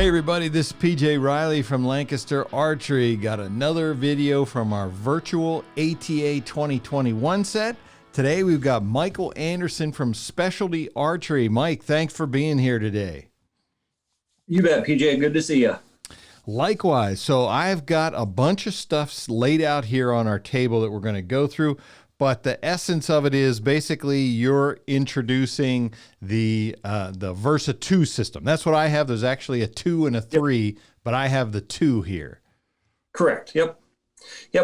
Hey everybody, this is PJ Riley from Lancaster Archery. Got another video from our virtual ATA 2021 set. Today we've got Michael Anderson from Specialty Archery. Mike, thanks for being here today. You bet, PJ. Good to see you. Likewise. So I've got a bunch of stuff laid out here on our table that we're going to go through. But the essence of it is basically you're introducing the Versa 2 system. That's what I have. There's actually a 2 and a 3, but I have the 2 here. Correct. Yep.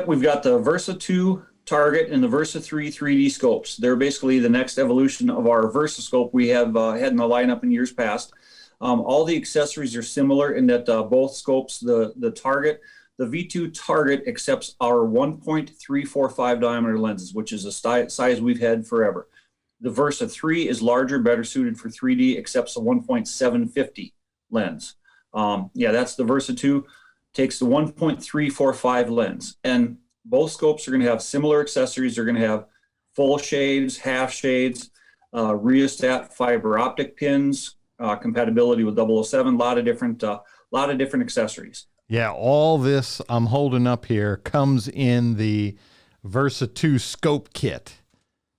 We've got the Versa 2 target and the Versa 3 3D scopes. They're basically the next evolution of our Versa scope we have had in the lineup in years past. All the accessories are similar in that both scopes, the target. The V2 target accepts our 1.345 diameter lenses, which is a size we've had forever. The Versa 3 is larger, better suited for 3D, accepts a 1.750 lens. That's the Versa 2, takes the 1.345 lens. And both scopes are going to have similar accessories. They're going to have full shades, half shades, Rheostat fiber optic pins, compatibility with 007, a lot of different accessories. Yeah, all this I'm holding up here comes in the Versa 2 scope kit.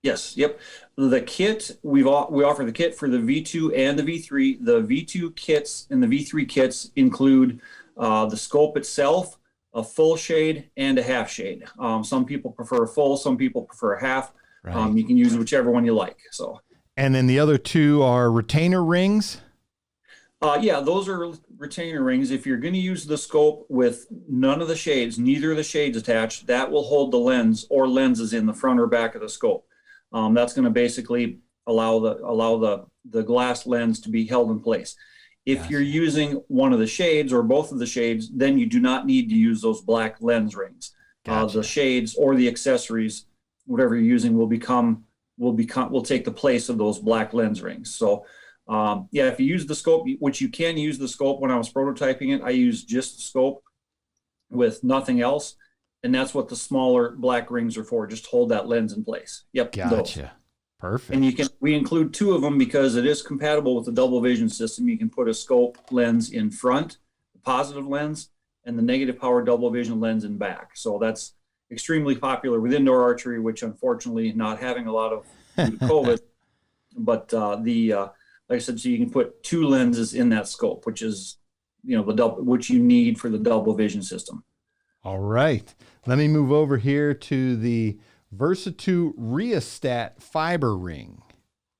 Yes, yep. The kit, we offer the kit for the V2 and the V3. The V2 kits and the V3 kits include the scope itself, a full shade, and a half shade. Some people prefer a full, some people prefer a half. Right. You can use whichever one you like. So. And then the other two are retainer rings? Those are retainer rings. If you're going to use the scope with none of the shades, neither of the shades attached, that will hold the lens or lenses in the front or back of the scope. That's going to basically allow the glass lens to be held in place. If you're using one of the shades or both of the shades, then you do not need to use those black lens rings. Gotcha. The shades or the accessories, whatever you're using, will take the place of those black lens rings. So. If you use the scope, which you can use the scope when I was prototyping it, I used just the scope with nothing else. And that's what the smaller black rings are for, just hold that lens in place. Yep. Gotcha. Those. Perfect. And we include 2 of them because it is compatible with the double vision system. You can put a scope lens in front, the positive lens, and the negative power double vision lens in back. So that's extremely popular with indoor archery, which unfortunately not having a lot of due to COVID. But like I said, so you can put 2 lenses in that scope, which is, which you need for the double vision system. All right. Let me move over here to the Versa 2 Rheostat fiber ring.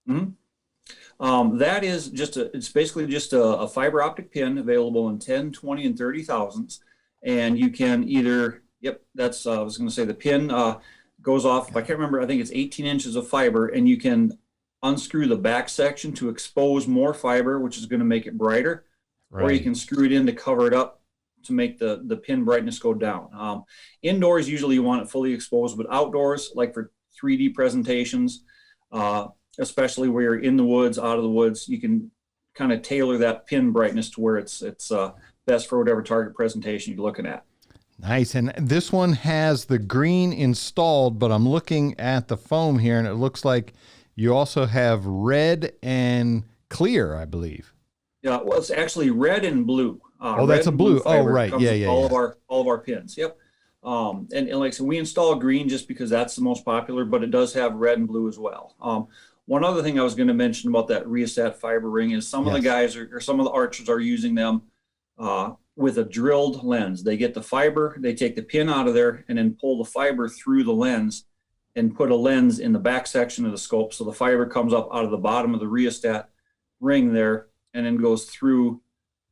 Mm-hmm. That is it's basically just a fiber optic pin available in 10, 20, and 30 thousandths. And you can either, I was going to say the pin goes off, I can't remember, I think it's 18 inches of fiber, and you can unscrew the back section to expose more fiber, which is going to make it brighter, right. Or you can screw it in to cover it up to make the pin brightness go down. Indoors, usually you want it fully exposed, but outdoors, like for 3D presentations, especially where you're in the woods, out of the woods, you can kind of tailor that pin brightness to where it's best for whatever target presentation you're looking at. Nice. And this one has the green installed, but I'm looking at the foam here and it looks like you also have red and clear, I believe. Yeah, well, it's actually red and blue. That's a blue. Oh, right. Yeah. All of our pins. Yep. And like I said, we install green just because that's the most popular, but it does have red and blue as well. One other thing I was going to mention about that Rheostat fiber ring is some of the guys or some of the archers are using them with a drilled lens. They get the fiber, they take the pin out of there, and then pull the fiber through the lens and put a lens in the back section of the scope. So the fiber comes up out of the bottom of the Rheostat ring there and then goes through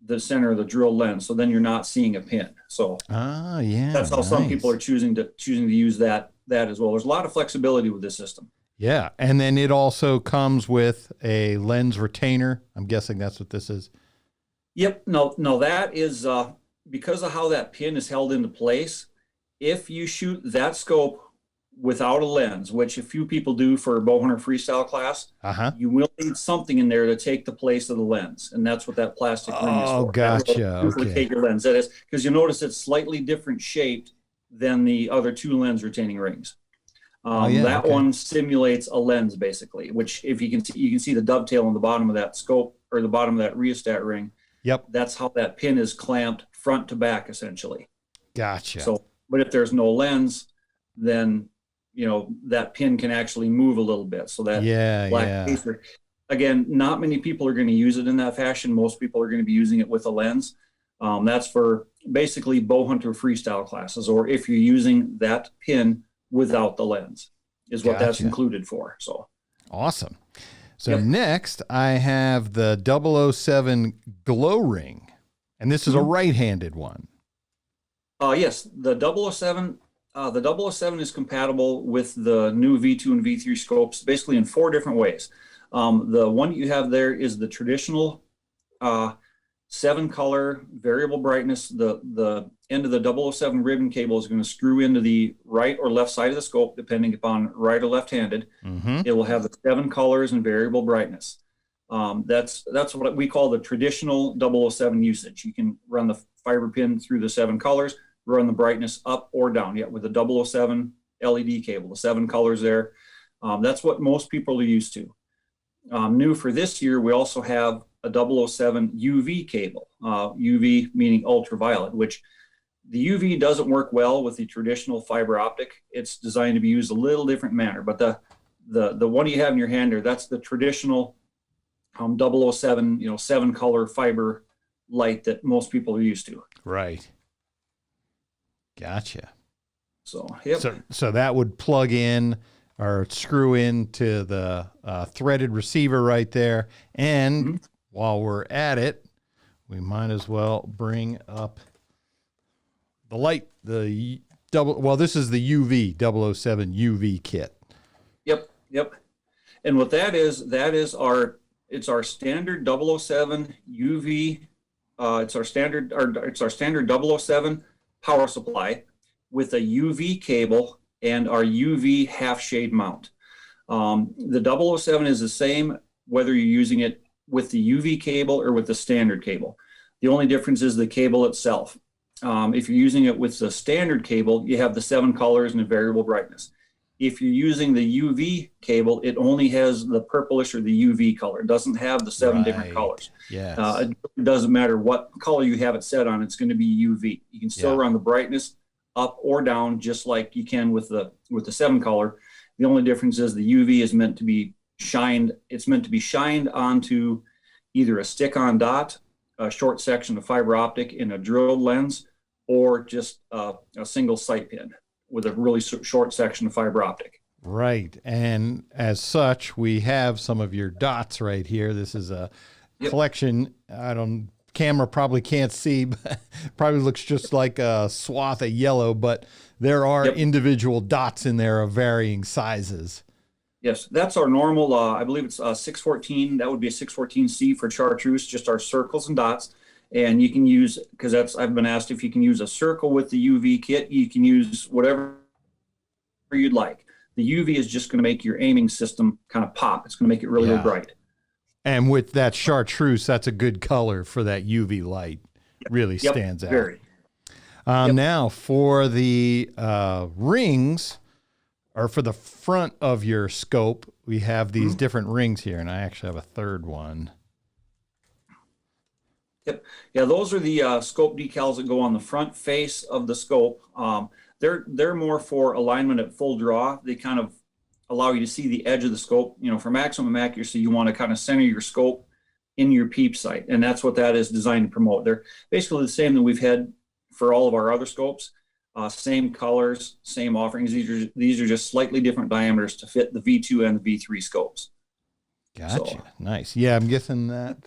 the center of the drill lens. So then you're not seeing a pin. So that's how some people are choosing to use that as well. There's a lot of flexibility with this system. Yeah. And then it also comes with a lens retainer. I'm guessing that's what this is. Yep. No, that is because of how that pin is held into place. If you shoot that scope without a lens, which a few people do for a bowhunter freestyle class, you will need something in there to take the place of the lens, and that's what that plastic ring is for. Oh, gotcha. Okay. Take your lens. That is because you notice it's slightly different shaped than the other 2 lens retaining rings. That one simulates a lens basically, which if you can see the dovetail on the bottom of that scope or the bottom of that Rheostat ring. Yep. That's how that pin is clamped front to back, essentially. Gotcha. So, but if there's no lens, then, that pin can actually move a little bit. So that black pacer, again, not many people are going to use it in that fashion. Most people are going to be using it with a lens. That's for basically bow hunter freestyle classes, or if you're using that pin without the lens, is what that's included for. So awesome. So next I have the 007 glow ring, and this is a right-handed one. Yes, the 007. The 007 is compatible with the new V2 and V3 scopes, basically in 4 different ways. The one you have there is the traditional 7-color variable brightness. The end of the 007 ribbon cable is going to screw into the right or left side of the scope, depending upon right or left-handed. It will have the 7 colors and variable brightness. That's what we call the traditional 007 usage. You can run the fiber pin through the 7 colors, run the brightness up or down. With the 007 LED cable, the 7 colors there. That's what most people are used to. New for this year, we also have a 007 UV cable. UV meaning ultraviolet, which the UV doesn't work well with the traditional fiber optic. It's designed to be used a little different manner. But the one you have in your hand there, that's the traditional 007, 7-color fiber light that most people are used to. Right. Gotcha. So, yep. So that would plug in or screw into the threaded receiver right there. And while we're at it, we might as well bring up the light, this is the UV 007 UV kit. Yep. And what that is it's our standard 007 UV. It's our standard 007 power supply with a UV cable and our UV half shade mount. The 007 is the same whether you're using it with the UV cable or with the standard cable. The only difference is the cable itself. If you're using it with the standard cable, you have the 7 colors and a variable brightness. If you're using the UV cable, it only has the purplish or the UV color. It doesn't have the 7 different colors. Yes. It doesn't matter what color you have it set on, it's going to be UV. You can still run the brightness up or down just like you can with the 7 color. The only difference is the UV is meant to be shined. It's meant to be shined onto either a stick-on dot, a short section of fiber optic in a drilled lens, or just a single sight pin with a really short section of fiber optic. Right. And as such, we have some of your dots right here. This is a collection. Camera probably can't see, but probably looks just like a swath of yellow, but there are individual dots in there of varying sizes. Yes, that's our normal, I believe it's 614. That would be a 614C for chartreuse, just our circles and dots. And you can use, because I've been asked if you can use a circle with the UV kit. You can use whatever you'd like. The UV is just going to make your aiming system kind of pop. It's going to make it really bright. And with that chartreuse, that's a good color for that UV light. Really stands out. Very. Now for the rings, or for the front of your scope, we have these different rings here, and I actually have a third one. Yep. Yeah, those are the scope decals that go on the front face of the scope. They're more for alignment at full draw. They kind of allow you to see the edge of the scope. For maximum accuracy, you want to kind of center your scope in your peep sight, and that's what that is designed to promote. They're basically the same that we've had for all of our other scopes. Same colors, same offerings. These are just slightly different diameters to fit the V2 and the V3 scopes. Gotcha. So, nice. Yeah, I'm guessing that.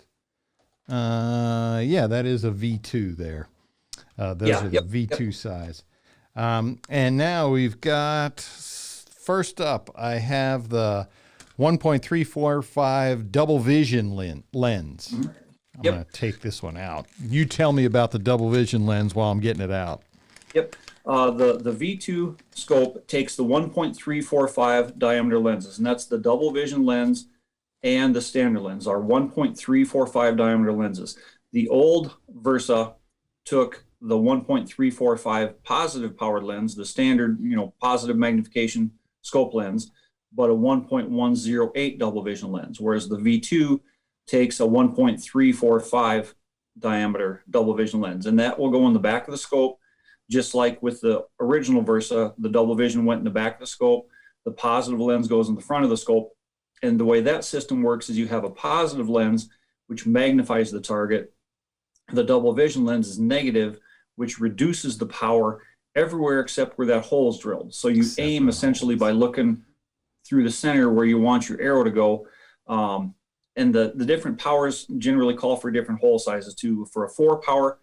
That is a V2 there. Those are the V2 size. And now we've got, first up, I have the 1.345 double vision lens. I'm going to take this one out. You tell me about the double vision lens while I'm getting it out. Yep. The V2 scope takes the 1.345 diameter lenses, and that's the double vision lens and the standard lens are 1.345 diameter lenses. The old Versa took the 1.345 positive powered lens, the standard, positive magnification scope lens, but a 1.108 double vision lens, whereas the V2 takes a 1.345 diameter double vision lens, and that will go in the back of the scope. Just like with the original Versa, the double vision went in the back of the scope. The positive lens goes in the front of the scope. And the way that system works is you have a positive lens, which magnifies the target. The double vision lens is negative, which reduces the power everywhere except where that hole is drilled. So you aim essentially by looking through the center where you want your arrow to go. And the different powers generally call for different hole sizes too. For a 4 power,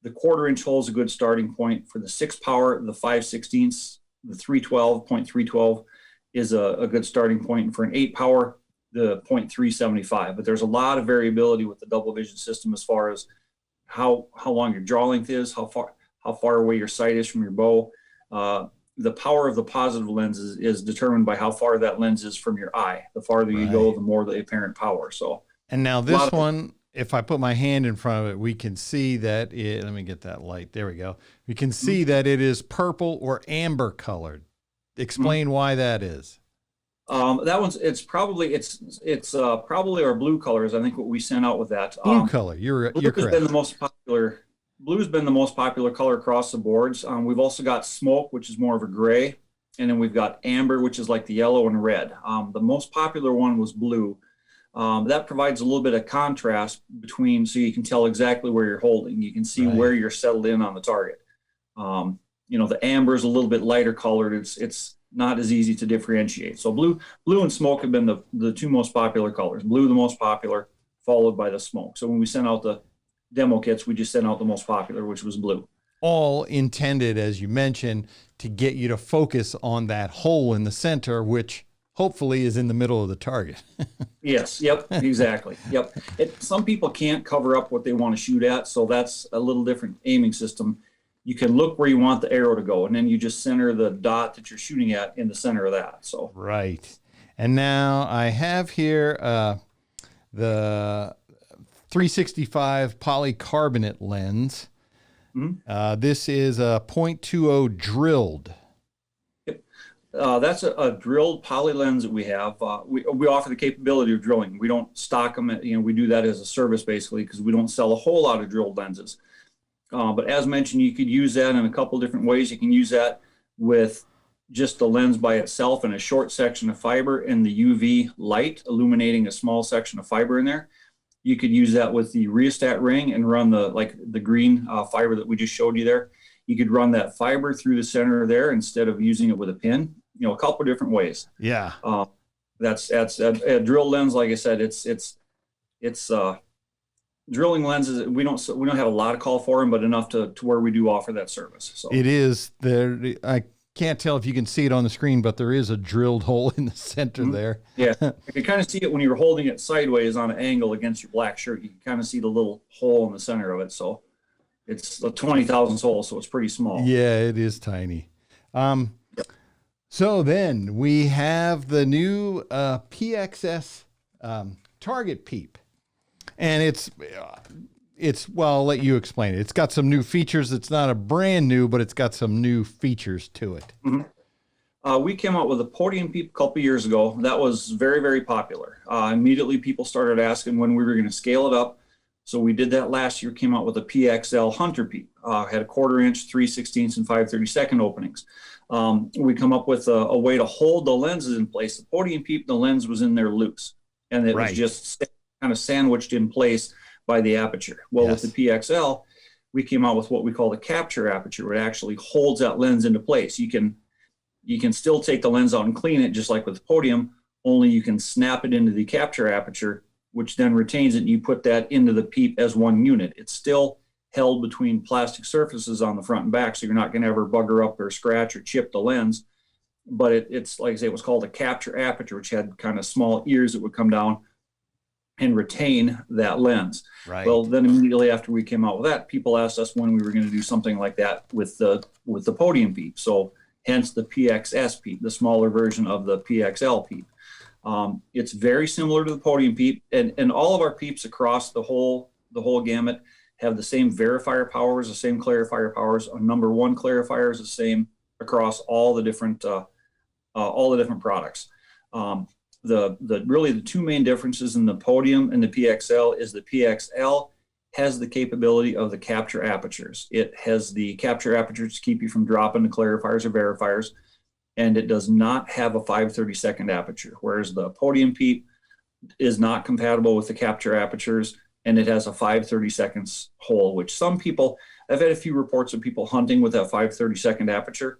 the 1/4 inch hole is a good starting point. For the 6 power, the 5/16, the 312.312 is a good starting point. And for an 8 power, the 0.375. But there's a lot of variability with the double vision system as far as how long your draw length is, how far away your sight is from your bow. The power of the positive lens is determined by how far that lens is from your eye. The farther you go, the more the apparent power. So, and now this one, if I put my hand in front of it, we can see that let me get that light. There we go. We can see that it is purple or amber colored. Explain why that is. That one's probably our blue colors. I think what we sent out with that blue color. You're correct. Been the most popular. Blue's been the most popular color across the boards. We've also got smoke, which is more of a gray, and then we've got amber, which is like the yellow and red. The most popular one was blue. That provides a little bit of contrast between, so you can tell exactly where you're holding. You can see where you're settled in on the target. The amber is a little bit lighter colored. It's not as easy to differentiate. So blue and smoke have been the two most popular colors. Blue the most popular, followed by the smoke. So when we sent out the demo kits, we just sent out the most popular, which was blue. All intended, as you mentioned, to get you to focus on that hole in the center, which hopefully is in the middle of the target. Yes. Yep. Exactly. Yep. Some people can't cover up what they want to shoot at, so that's a little different aiming system. You can look where you want the arrow to go, and then you just center the dot that you're shooting at in the center of that. So right. And now I have here the 365 polycarbonate lens. This is a 0.20 drilled. That's a drilled poly lens that we have. We offer the capability of drilling. We don't stock them. We do that as a service basically because we don't sell a whole lot of drilled lenses. But as mentioned, you could use that in a couple different ways. You can use that with just the lens by itself and a short section of fiber and the UV light illuminating a small section of fiber in there. You could use that with the Rheostat ring and run the green fiber that we just showed you there. You could run that fiber through the center there instead of using it with a pin. A couple different ways. Yeah. That's a drill lens. Like I said, it's drilling lenses. We don't have a lot of call for them, but enough to where we do offer that service. So it is there. I can't tell if you can see it on the screen, but there is a drilled hole in the center there. Yeah, you can kind of see it when you're holding it sideways on an angle against your black shirt. You can kind of see the little hole in the center of it. So it's a 20 thousandths hole, so it's pretty small. Yeah, it is tiny. So then we have the new PXS target peep, and it's well, I'll let you explain it. It's got some new features. It's not a brand new, but it's got some new features to it. We came out with a podium peep a couple years ago. That was very, very popular. Immediately people started asking when we were going to scale it up. So we did that last year, came out with a PXL Hunter peep. Had a 1/4 inch, 3/16 and 5/32 openings. We come up with a way to hold the lenses in place. The podium peep, the lens was in there loose, and it was just kind of sandwiched in place by the aperture. Well, with the PXL, we came out with what we call the capture aperture, where it actually holds that lens into place. You can still take the lens out and clean it, just like with the podium, only you can snap it into the capture aperture, which then retains it, and you put that into the peep as one unit. It's still held between plastic surfaces on the front and back, so you're not going to ever bugger up or scratch or chip the lens. But it's like I say, it was called a capture aperture, which had kind of small ears that would come down and retain that lens. Right. Well, then immediately after we came out with that, people asked us when we were going to do something like that with the podium peep. So hence the PXS peep, the smaller version of the PXL peep. It's very similar to the podium peep, and all of our peeps across the whole gamut have the same verifier powers, the same clarifier powers. Our number one clarifier is the same across all the different products. The two main differences in the podium and the PXL is the PXL has the capability of the capture apertures. It has the capture apertures to keep you from dropping the clarifiers or verifiers, and it does not have a 5/32 aperture, whereas the Podium Peep is not compatible with the capture apertures, and it has a 5/32 hole, which some people, I've had a few reports of people hunting with that 5/32 aperture.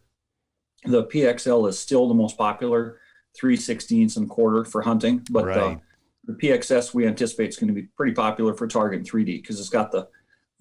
The PXL is still the most popular, 3/16 for hunting, but Right. the PXS we anticipate is going to be pretty popular for target in 3D because it's got the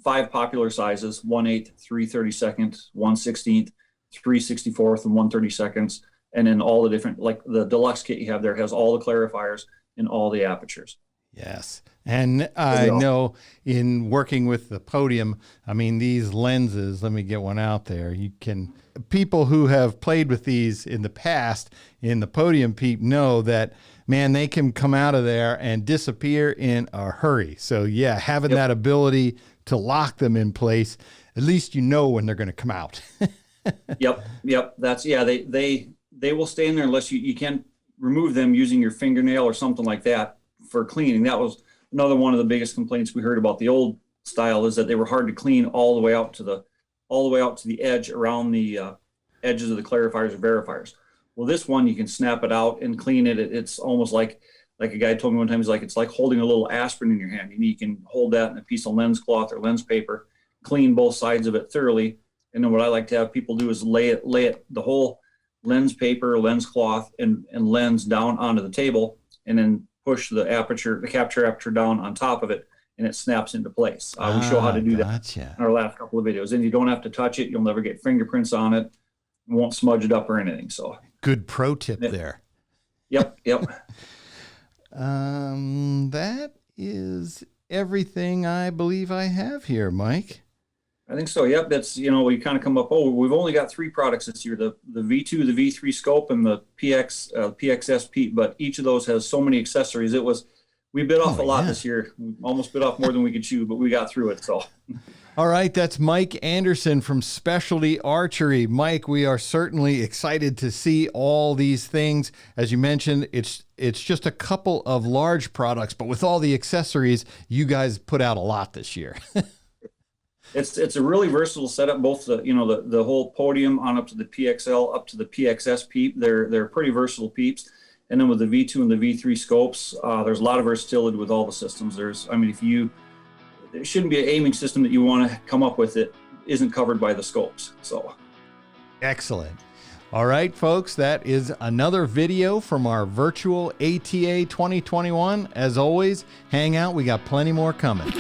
5 popular sizes: 1/8, 3/32, 1/16, 3/64, and 1/32, and then all the different, like the deluxe kit you have there has all the clarifiers and all the apertures. Yes. And I know in working with the Podium, I mean, these lenses, let me get one out there. You can, people who have played with these in the past in the Podium Peep know that, man, they can come out of there and disappear in a hurry. So yeah, having that ability to lock them in place, at least you know when they're going to come out. Yep. That's, yeah, they will stay in there unless you can remove them using your fingernail or something like that for cleaning. That was another one of the biggest complaints we heard about the old style, is that they were hard to clean all the way out to the edge, around the edges of the clarifiers or verifiers. Well, this one, you can snap it out and clean it. It's almost like a guy told me one time, he's like, it's like holding a little aspirin in your hand. You can hold that in a piece of lens cloth or lens paper, clean both sides of it thoroughly. And then what I like to have people do is lay it the whole lens paper, lens cloth, and lens down onto the table, and then push the capture aperture down on top of it, and it snaps into place. We show how to do that in our last couple of videos. And you don't have to touch it. You'll never get fingerprints on it. You won't smudge it up or anything. So good pro tip there. Yep. That is everything I believe I have here, Mike. I think so. Yep. That's, we kind of come up, we've only got 3 products this year, the V2, the V3 scope, and the PXS Peep, but each of those has so many accessories. We bit off a lot this year. We almost bit off more than we could chew, but we got through it. So. All right. That's Mike Anderson from Specialty Archery. Mike, we are certainly excited to see all these things. As you mentioned, it's just a couple of large products, but with all the accessories, you guys put out a lot this year. It's a really versatile setup. Both the whole Podium on up to the PXL up to the PXS Peep. They're pretty versatile peeps. And then with the V2 and the V3 scopes, there's a lot of versatility with all the systems. There shouldn't be an aiming system that you want to come up with that isn't covered by the scopes. So excellent. All right, folks, that is another video from our virtual ATA 2021. As always, hang out. We got plenty more coming.